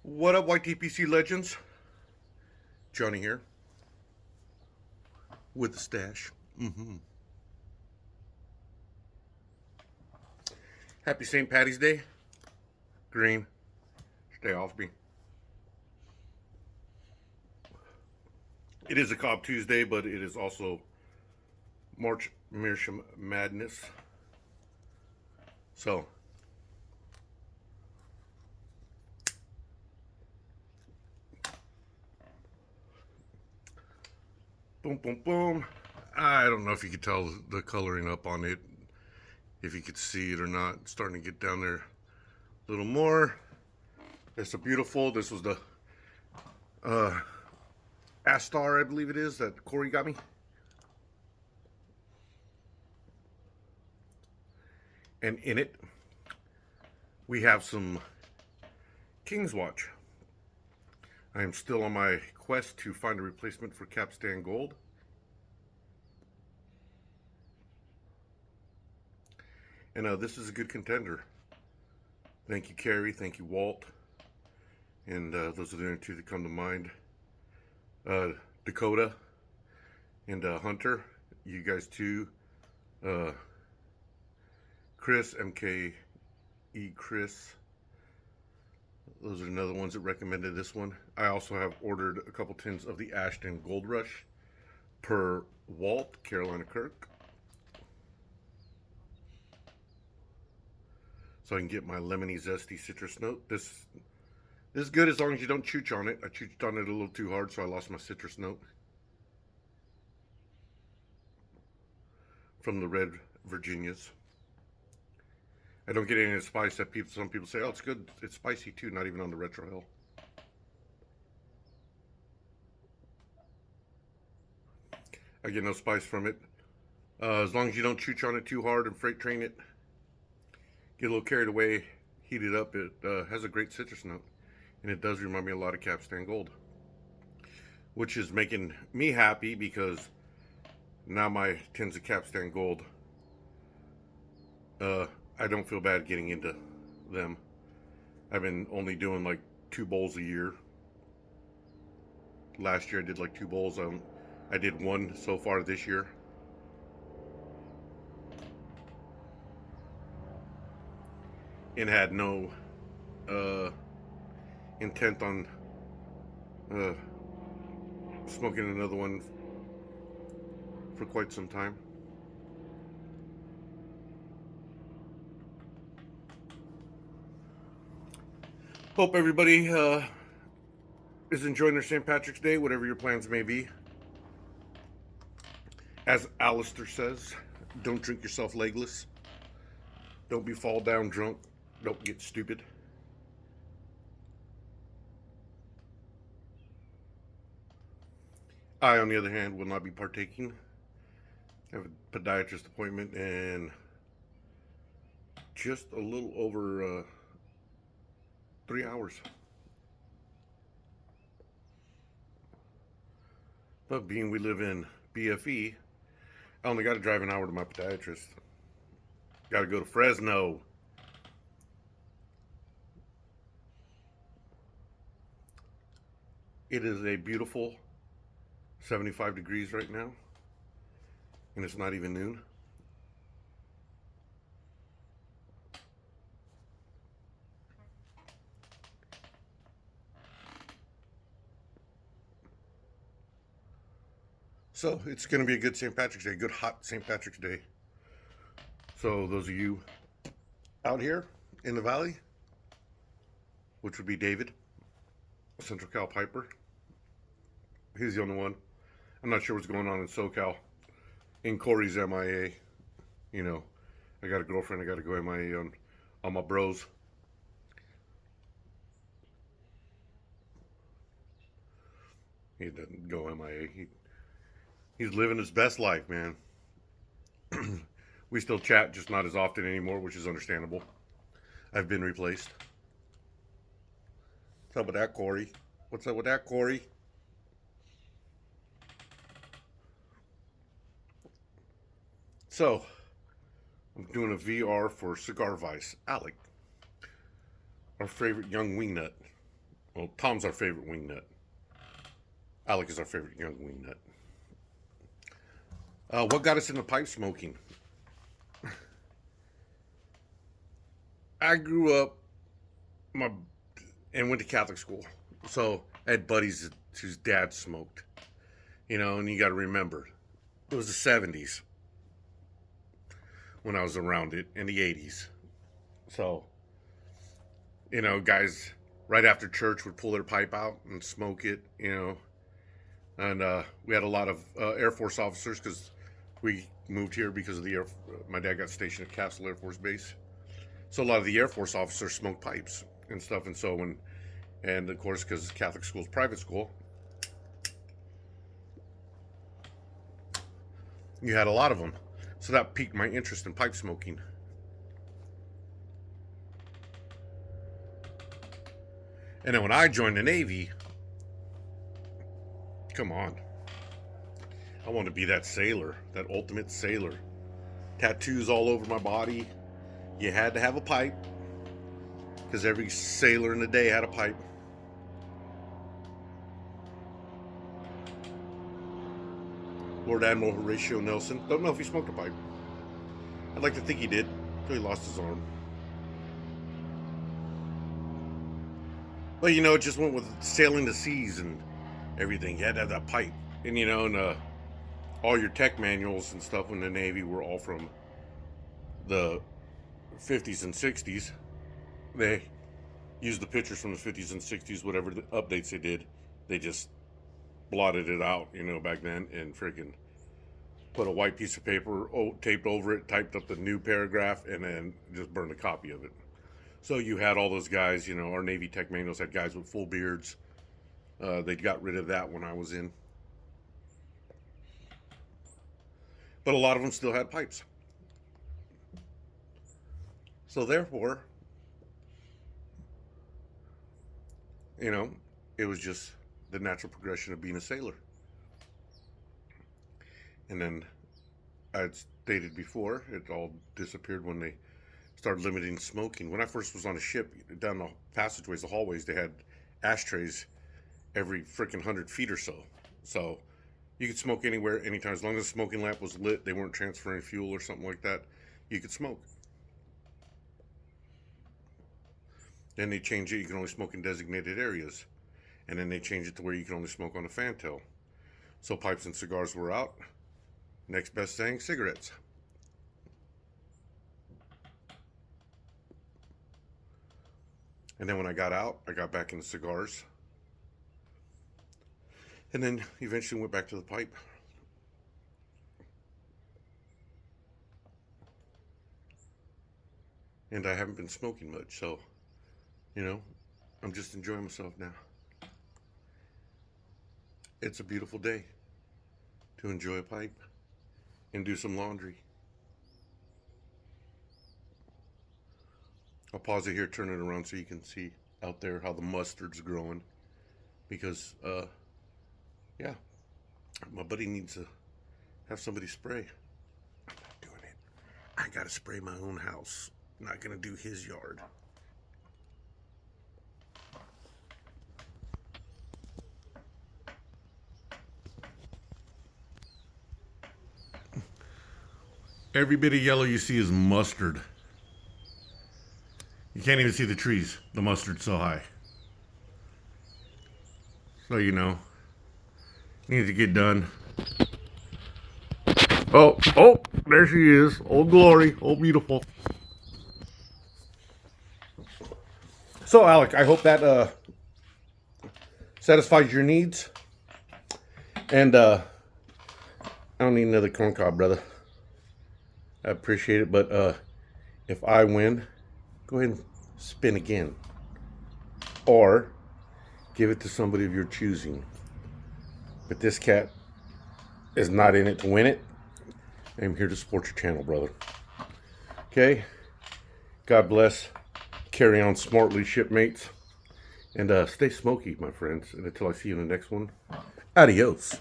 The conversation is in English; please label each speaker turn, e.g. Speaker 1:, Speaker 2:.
Speaker 1: What up, YTPC legends? Johnny here with the stash. Happy St. Patty's Day. Green, stay off me. It is a Cobb Tuesday, but it is also March Meerschaum Madness. So, boom, boom, boom. I don't know if you could tell the coloring up on it, if you could see it or not. It's starting to get down there a little more. It's a beautiful, this was the Astar, I believe it is, that Corey got me. And in it, we have some King's Watch. I am still on my quest to find a replacement for Capstan Gold. And this is a good contender. Thank you, Carrie. Thank you, Walt. And those are the only two that come to mind. Dakota and Hunter. You guys too. Chris, MKE Chris. Those are another ones that recommended this one. I also have ordered a couple tins of the Ashton Gold Rush per Walt, Carolina Kirk. So I can get my lemony zesty citrus note. This is good as long as you don't chooch on it. I chooched on it a little too hard, so I lost my citrus note. From the Red Virginias. I don't get any of the spice that some people say, oh, it's good. It's spicy too, not even on the Retro Hill. I get no spice from it. As long as you don't chooch on it too hard and freight train it. Get a little carried away, heat it up. It has a great citrus note. And it does remind me a lot of Capstan Gold. Which is making me happy because now my tins of Capstan Gold, I don't feel bad getting into them. I've been only doing like 2 bowls a year. Last year I did like 2 bowls. I did 1 so far this year. And had no intent on smoking another one for quite some time. Hope everybody is enjoying their St. Patrick's Day, whatever your plans may be. As Alistair says, don't drink yourself legless. Don't be fall down drunk. Don't get stupid. I, on the other hand, will not be partaking. I have a podiatrist appointment in just a little over 3 hours. But being we live in BFE, I only got to drive an hour to my podiatrist. Got to go to Fresno. It is a beautiful 75 degrees right now, and it's not even noon. So it's going to be a good St. Patrick's Day, good hot St. Patrick's Day. So those of you out here in the valley, which would be David, Central Cal Piper, he's the only one. I'm not sure what's going on in SoCal. In Corey's MIA, you know, I got a girlfriend, I got to go MIA on my bros. He doesn't go MIA. He's living his best life, man. We still chat, just not as often anymore, which is understandable. I've been replaced. What's up with that, Corey? What's up with that, Corey? So, I'm doing a VR for Cigar Vice. Alec, our favorite young wingnut. Well, Tom's our favorite wing nut. Alec is our favorite young wing nut. What got us into pipe smoking? I grew up and went to Catholic school. So I had buddies whose dad smoked. You know, and you got to remember, it was the 70s when I was around it, in the 80s. So, you know, guys right after church would pull their pipe out and smoke it, you know. And we had a lot of Air Force officers because we moved here because of my dad got stationed at Castle Air Force Base. So a lot of the Air Force officers smoked pipes and stuff. And so and of course, because Catholic school is private school, you had a lot of them. So that piqued my interest in pipe smoking. And then when I joined the Navy, come on, I wanted to be that sailor, that ultimate sailor. Tattoos all over my body. You had to have a pipe, because every sailor in the day had a pipe. Lord Admiral Horatio Nelson, don't know if he smoked a pipe. I'd like to think he did, until he lost his arm. But you know, it just went with sailing the seas and everything. You had to have that pipe. And you know, and all your tech manuals and stuff in the Navy were all from the 50s and 60s. They used the pictures from the 50s and 60s, whatever the updates they did. They just blotted it out, you know, back then, and freaking put a white piece of paper taped over it, typed up the new paragraph, and then just burned a copy of it. So you had all those guys, you know, our Navy tech manuals had guys with full beards. They got rid of that when I was in. But a lot of them still had pipes. So therefore, you know, it was just the natural progression of being a sailor. And then, I had stated before, it all disappeared when they started limiting smoking. When I first was on a ship, down the passageways, the hallways, they had ashtrays every freaking 100 feet or so. So you could smoke anywhere, anytime. As long as the smoking lamp was lit, they weren't transferring fuel or something like that, you could smoke. Then they changed it, you can only smoke in designated areas. And then they changed it to where you can only smoke on a fantail. So pipes and cigars were out. Next best thing, cigarettes. And then when I got out, I got back into cigars. And then eventually went back to the pipe. And I haven't been smoking much, so, you know, I'm just enjoying myself now. It's a beautiful day to enjoy a pipe and do some laundry. I'll pause it here, turn it around so you can see out there how the mustard's growing. Because, yeah, my buddy needs to have somebody spray. I'm not doing it. I gotta spray my own house. I'm not gonna do his yard. Every bit of yellow you see is mustard. You can't even see the trees. The mustard's so high. So, you know, needs to get done. Oh, there she is. Old Glory. Old Beautiful. So, Alec, I hope that satisfies your needs. And I don't need another corn cob, brother. I appreciate it, but if I win, go ahead and spin again. Or give it to somebody of your choosing. But this cat is not in it to win it. I'm here to support your channel, brother. Okay? God bless. Carry on smartly, shipmates. And stay smoky, my friends. And until I see you in the next one, adios.